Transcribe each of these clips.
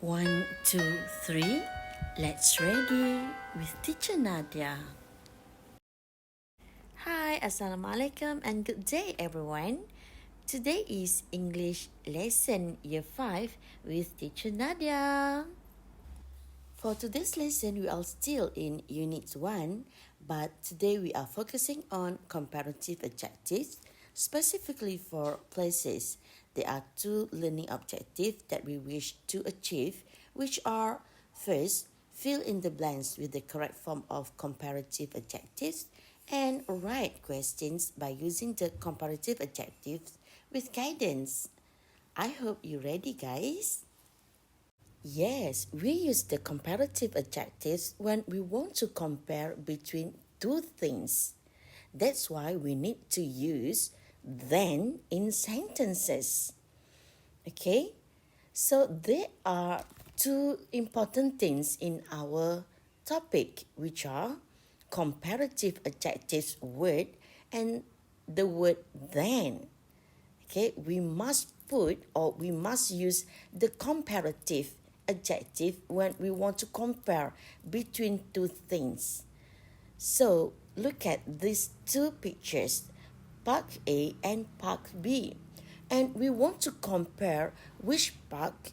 1, 2, 3. Let's ready with Teacher Nadia. Hi, Assalamualaikum and good day everyone. Today is English lesson year 5 with Teacher Nadia. For today's lesson, we are still in Unit 1, but today we are focusing on comparative adjectives, specifically for places. There are two learning objectives that we wish to achieve, which are first, fill in the blanks with the correct form of comparative adjectives, and write questions by using the comparative adjectives with guidance. I hope you're ready, guys. Yes, we use the comparative adjectives when we want to compare between two things. That's why we need to use then in sentences. Okay? So there are two important things in our topic, which are comparative adjectives word and the word then. Okay, we must use the comparative adjective when we want to compare between two things. So look at these two pictures, park A and park B. And we want to compare which park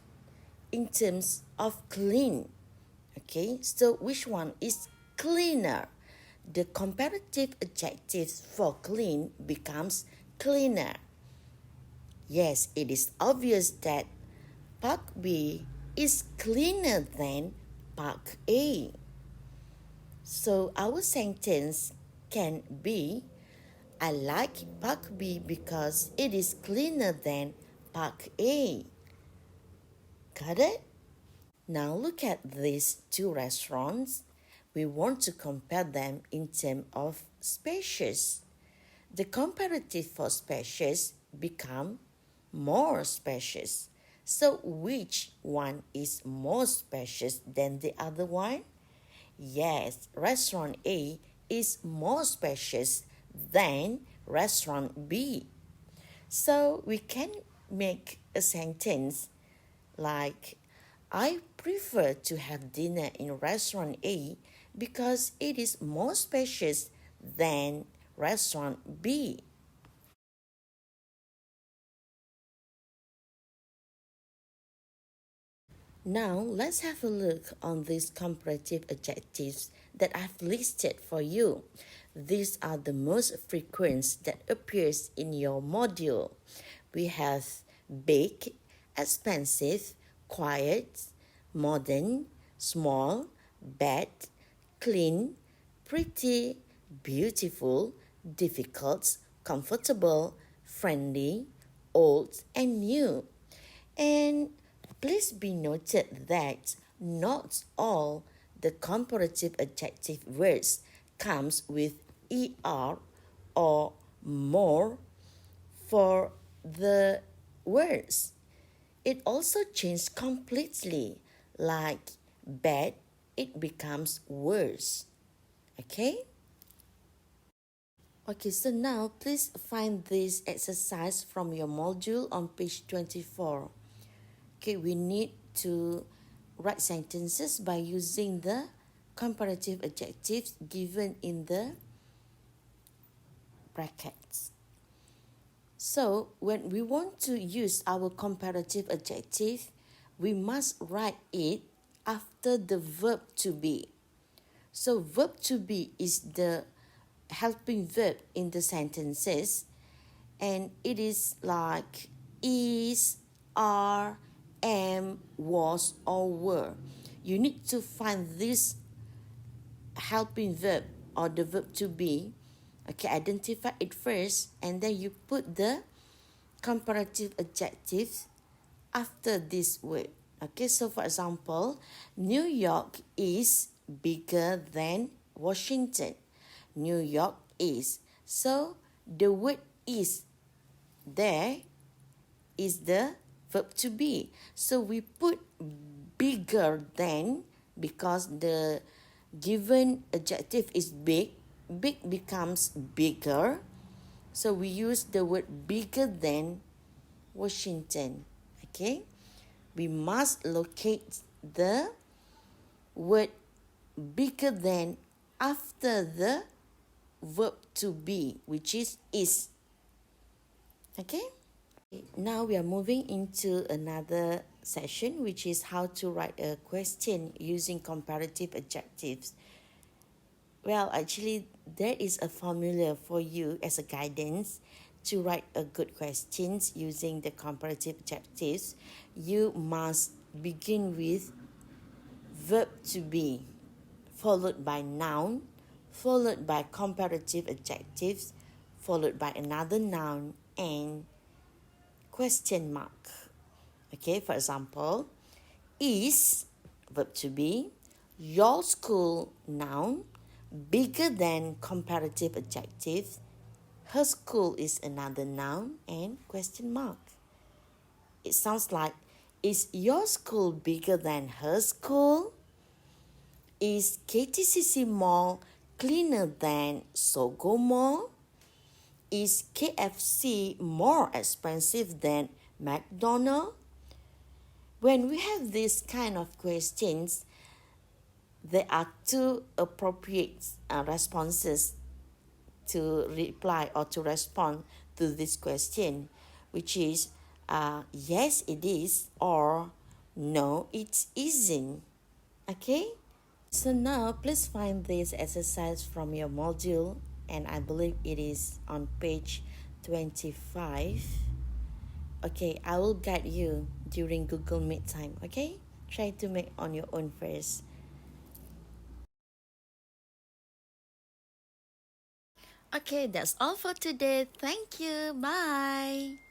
in terms of clean. Okay, so which one is cleaner? The comparative adjective for clean becomes cleaner. Yes, it is obvious that Park B is cleaner than Park A. So our sentence can be, I like Park B because it is cleaner than Park A. Got it? Now look at these two restaurants. We want to compare them in terms of spacious. The comparative for spacious become more spacious. So which one is more spacious than the other one? Yes, restaurant A is more spacious than restaurant B. So we can make a sentence like, I prefer to have dinner in restaurant A because it is more spacious than restaurant B. Now, let's have a look on these comparative adjectives that I've listed for you. These are the most frequent that appears in your module. We have big, expensive, quiet, modern, small, bad, clean, pretty, beautiful, difficult, comfortable, friendly, old, and new. And please be noted that not all the comparative adjective words comes with er or more for the words. It also changes completely, like bad, it becomes worse. Okay? Okay, so now please find this exercise from your module on page 24. Okay, we need to write sentences by using the comparative adjectives given in the brackets. So, when we want to use our comparative adjective, we must write it after the verb to be. So, verb to be is the helping verb in the sentences, and it is like is, are, am, was, or were. You need to find this helping verb or the verb to be. Okay, identify it first, and then you put the comparative adjectives after this word. Okay, so for example, New York is bigger than Washington. New York is. So the word is there is the verb to be. So we put bigger than because the given adjective is big. Big becomes bigger. So we use the word bigger than Washington. Okay. we must locate the word bigger than after the verb to be, which is. Okay? Now we are moving into another session, which is how to write a question using comparative adjectives. Well, actually, there is a formula for you as a guidance to write a good questions using the comparative adjectives. You must begin with verb to be, followed by noun, followed by comparative adjectives, followed by another noun, and question mark. Okay, for example, is verb to be, your school noun, bigger than comparative adjective, her school is another noun, and question mark. It sounds like, is your school bigger than her school? Is KTCC Mall cleaner than Sogo Mall? Is KFC more expensive than McDonald's? When we have this kind of questions, there are two appropriate responses to reply or to respond to this question, which is yes, it is, or no, it isn't. Okay? So now, please find this exercise from your module, and I believe it is on page 25. Okay, I will guide you during Google Meet time, okay? Try to make on your own first. Okay, that's all for today. Thank you. Bye.